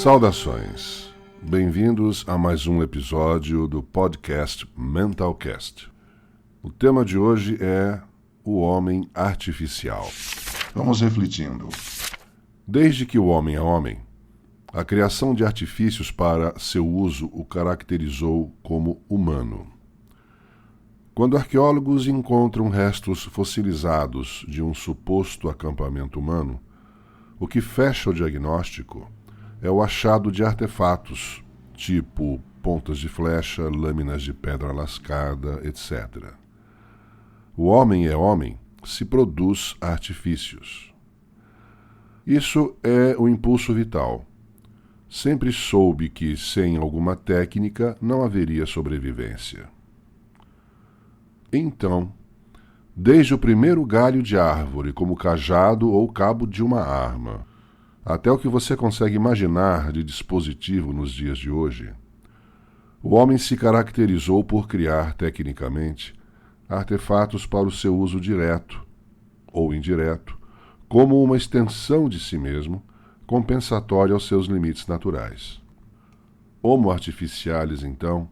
Saudações! Bem-vindos a mais um episódio do podcast Mentalcast. O tema de hoje é o homem artificial. Vamos refletindo. Desde que o homem é homem, a criação de artifícios para seu uso o caracterizou como humano. Quando arqueólogos encontram restos fossilizados de um suposto acampamento humano, o que fecha o diagnóstico é o achado de artefatos, tipo pontas de flecha, lâminas de pedra lascada, etc. O homem é homem se produz artifícios. Isso é o impulso vital. Sempre soube que, sem alguma técnica, não haveria sobrevivência. Então, desde o primeiro galho de árvore, como cajado ou cabo de uma arma, até o que você consegue imaginar de dispositivo nos dias de hoje, o homem se caracterizou por criar, tecnicamente, artefatos para o seu uso direto ou indireto, como uma extensão de si mesmo, compensatória aos seus limites naturais. Homo artificialis, então,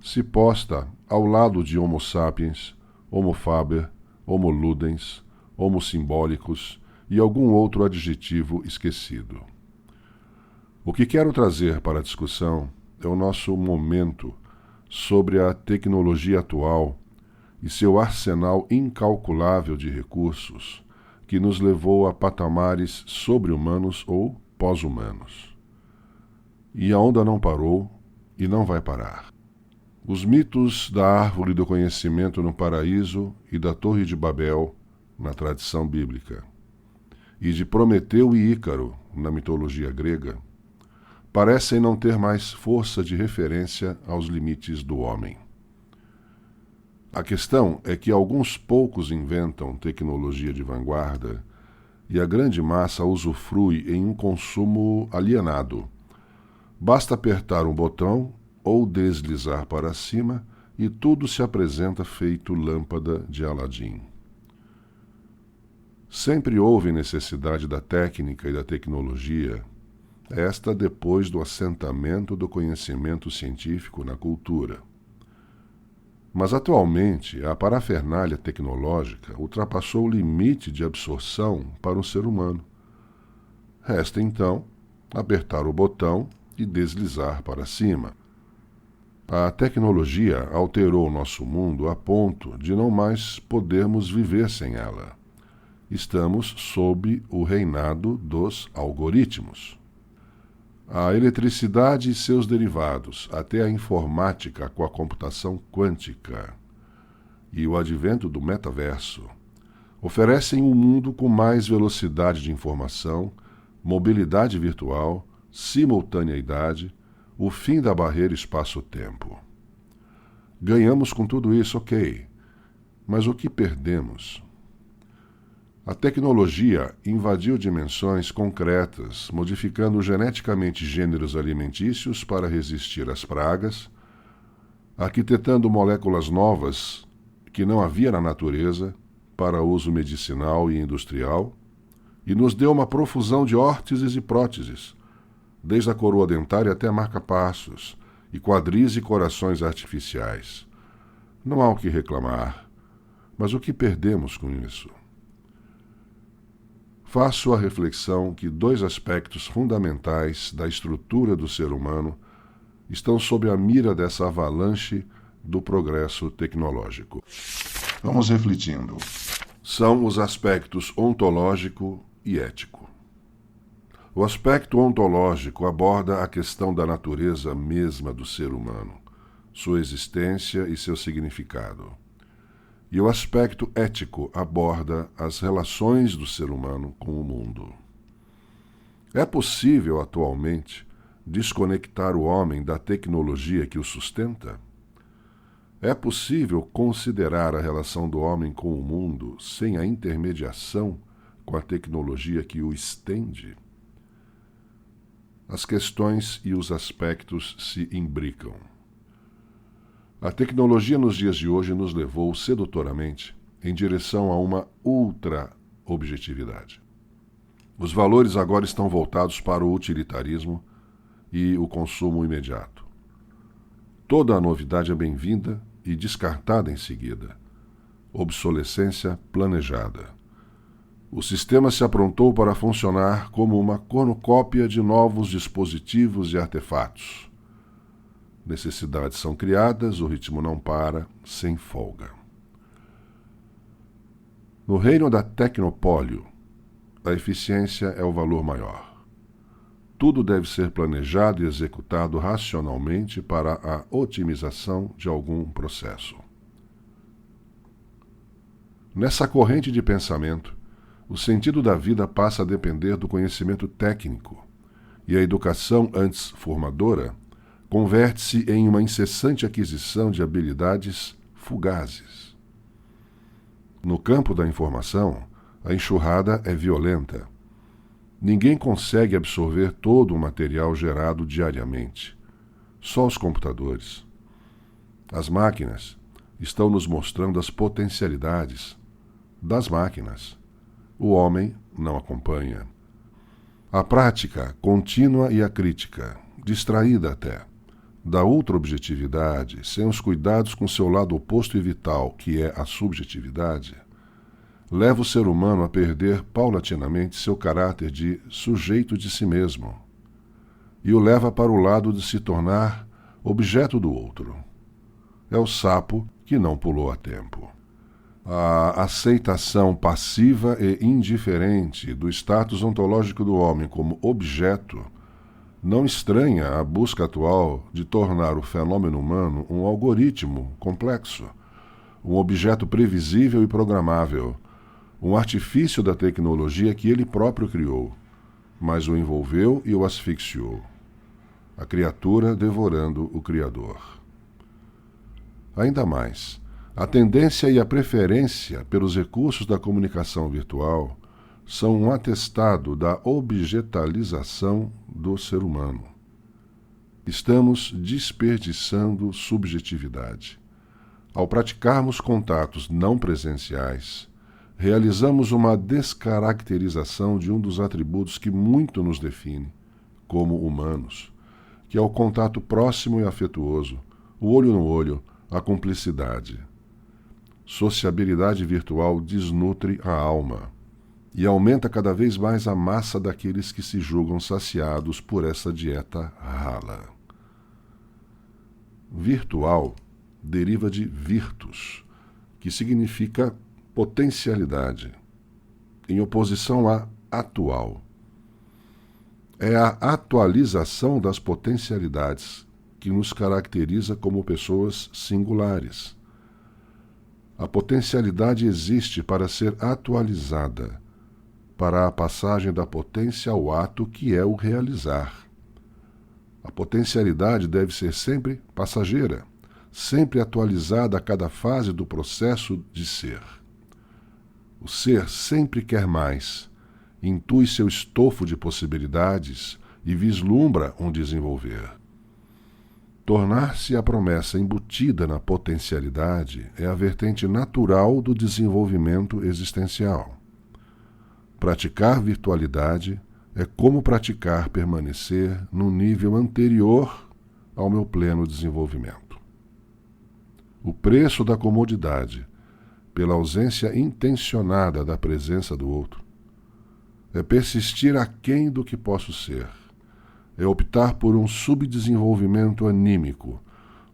se posta ao lado de Homo sapiens, Homo faber, Homo ludens, Homo symbólicos e algum outro adjetivo esquecido. O que quero trazer para a discussão é o nosso momento sobre a tecnologia atual e seu arsenal incalculável de recursos que nos levou a patamares sobre-humanos ou pós-humanos. E a onda não parou e não vai parar. Os mitos da árvore do conhecimento no paraíso e da Torre de Babel, na tradição bíblica, e de Prometeu e Ícaro, na mitologia grega, parecem não ter mais força de referência aos limites do homem. A questão é que alguns poucos inventam tecnologia de vanguarda e a grande massa usufrui em um consumo alienado. Basta apertar um botão ou deslizar para cima e tudo se apresenta feito lâmpada de Aladim. Sempre houve necessidade da técnica e da tecnologia, esta depois do assentamento do conhecimento científico na cultura. Mas atualmente a parafernália tecnológica ultrapassou o limite de absorção para o ser humano. Resta então apertar o botão e deslizar para cima. A tecnologia alterou nosso mundo a ponto de não mais podermos viver sem ela. Estamos sob o reinado dos algoritmos. A eletricidade e seus derivados, até a informática com a computação quântica e o advento do metaverso, oferecem um mundo com mais velocidade de informação, mobilidade virtual, simultaneidade, o fim da barreira espaço-tempo. Ganhamos com tudo isso, ok, mas o que perdemos? A tecnologia invadiu dimensões concretas, modificando geneticamente gêneros alimentícios para resistir às pragas, arquitetando moléculas novas que não havia na natureza para uso medicinal e industrial, e nos deu uma profusão de órteses e próteses, desde a coroa dentária até marca-passos, e quadris e corações artificiais. Não há o que reclamar, mas o que perdemos com isso? Faço a reflexão que dois aspectos fundamentais da estrutura do ser humano estão sob a mira dessa avalanche do progresso tecnológico. Vamos refletindo. São os aspectos ontológico e ético. O aspecto ontológico aborda a questão da natureza mesma do ser humano, sua existência e seu significado. E o aspecto ético aborda as relações do ser humano com o mundo. É possível, atualmente, desconectar o homem da tecnologia que o sustenta? É possível considerar a relação do homem com o mundo sem a intermediação com a tecnologia que o estende? As questões e os aspectos se imbricam. A tecnologia nos dias de hoje nos levou sedutoramente em direção a uma ultra-objetividade. Os valores agora estão voltados para o utilitarismo, e o consumo imediato. Toda a novidade é bem-vinda e descartada em seguida. Obsolescência planejada. O sistema se aprontou para funcionar como uma cornucópia de novos dispositivos e artefatos. Necessidades são criadas, o ritmo não para, sem folga. No reino da tecnopólio, a eficiência é o valor maior. Tudo deve ser planejado e executado racionalmente para a otimização de algum processo. Nessa corrente de pensamento, o sentido da vida passa a depender do conhecimento técnico, e a educação antes formadora converte-se em uma incessante aquisição de habilidades fugazes. No campo da informação, a enxurrada é violenta. Ninguém consegue absorver todo o material gerado diariamente. Só os computadores. As máquinas estão nos mostrando as potencialidades das máquinas. O homem não acompanha. A prática contínua e a crítica, distraída até, da ultra-objetividade, sem os cuidados com seu lado oposto e vital, que é a subjetividade, leva o ser humano a perder paulatinamente seu caráter de sujeito de si mesmo e o leva para o lado de se tornar objeto do outro. É o sapo que não pulou a tempo. A aceitação passiva e indiferente do status ontológico do homem como objeto não estranha a busca atual de tornar o fenômeno humano um algoritmo complexo, um objeto previsível e programável, um artifício da tecnologia que ele próprio criou, mas o envolveu e o asfixiou. A criatura devorando o Criador. Ainda mais, a tendência e a preferência pelos recursos da comunicação virtual são um atestado da objetalização do ser humano. Estamos desperdiçando subjetividade. Ao praticarmos contatos não presenciais, realizamos uma descaracterização de um dos atributos que muito nos define, como humanos, que é o contato próximo e afetuoso, o olho no olho, a cumplicidade. Sociabilidade virtual desnutre a alma e aumenta cada vez mais a massa daqueles que se julgam saciados por essa dieta rala. Virtual deriva de virtus, que significa potencialidade, em oposição a atual. É a atualização das potencialidades que nos caracteriza como pessoas singulares. A potencialidade existe para ser atualizada, para a passagem da potência ao ato que é o realizar. A potencialidade deve ser sempre passageira, sempre atualizada a cada fase do processo de ser. O ser sempre quer mais, intui seu estofo de possibilidades e vislumbra um desenvolver. Tornar-se a promessa embutida na potencialidade é a vertente natural do desenvolvimento existencial. Praticar virtualidade é como praticar permanecer no nível anterior ao meu pleno desenvolvimento. O preço da comodidade, pela ausência intencionada da presença do outro, é persistir aquém do que posso ser, é optar por um subdesenvolvimento anímico,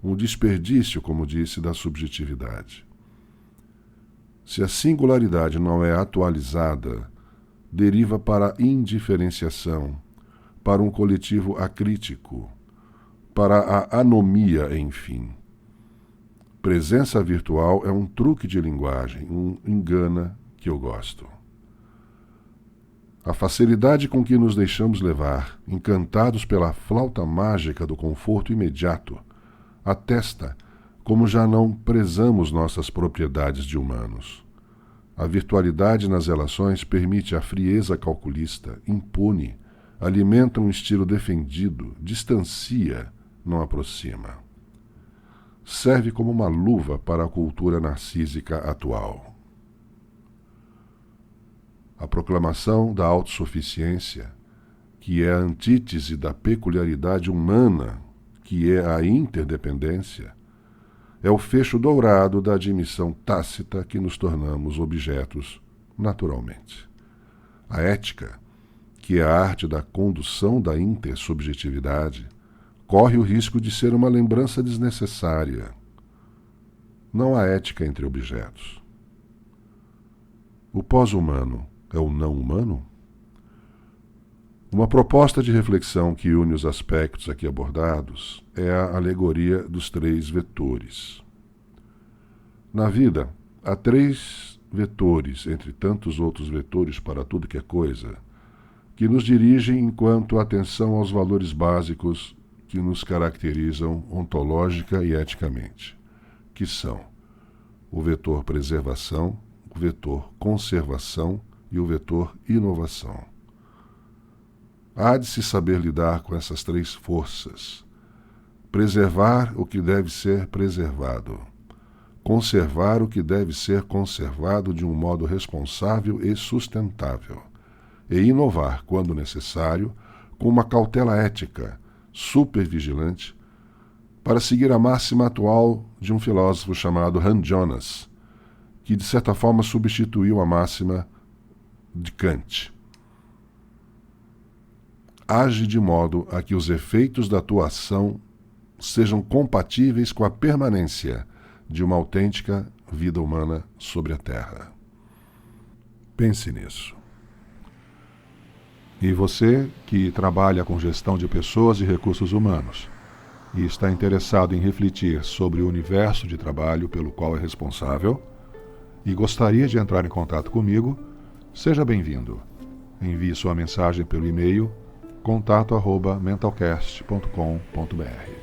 um desperdício, como disse, da subjetividade. Se a singularidade não é atualizada, deriva para a indiferenciação, para um coletivo acrítico, para a anomia, enfim. Presença virtual é um truque de linguagem, um engana que eu gosto. A facilidade com que nos deixamos levar, encantados pela flauta mágica do conforto imediato, atesta como já não prezamos nossas propriedades de humanos. A virtualidade nas relações permite a frieza calculista, impune, alimenta um estilo defendido, distancia, não aproxima. Serve como uma luva para a cultura narcísica atual. A proclamação da autossuficiência que é a antítese da peculiaridade humana, que é a interdependência, é o fecho dourado da admissão tácita que nos tornamos objetos naturalmente. A ética, que é a arte da condução da intersubjetividade, corre o risco de ser uma lembrança desnecessária. Não há ética entre objetos. O pós-humano é o não-humano? Uma proposta de reflexão que une os aspectos aqui abordados é a alegoria dos 3 vetores. Na vida, há 3 vetores, entre tantos outros vetores para tudo que é coisa, que nos dirigem enquanto atenção aos valores básicos que nos caracterizam ontológica e eticamente, que são o vetor preservação, o vetor conservação e o vetor inovação. Há de se saber lidar com essas 3 forças: preservar o que deve ser preservado, conservar o que deve ser conservado de um modo responsável e sustentável, e inovar, quando necessário, com uma cautela ética supervigilante, para seguir a máxima atual de um filósofo chamado Hans Jonas, que de certa forma substituiu a máxima de Kant. Age de modo a que os efeitos da tua ação sejam compatíveis com a permanência de uma autêntica vida humana sobre a Terra. Pense nisso. E você que trabalha com gestão de pessoas e recursos humanos e está interessado em refletir sobre o universo de trabalho pelo qual é responsável e gostaria de entrar em contato comigo, seja bem-vindo. Envie sua mensagem pelo e-mail contato@mentalcast.com.br.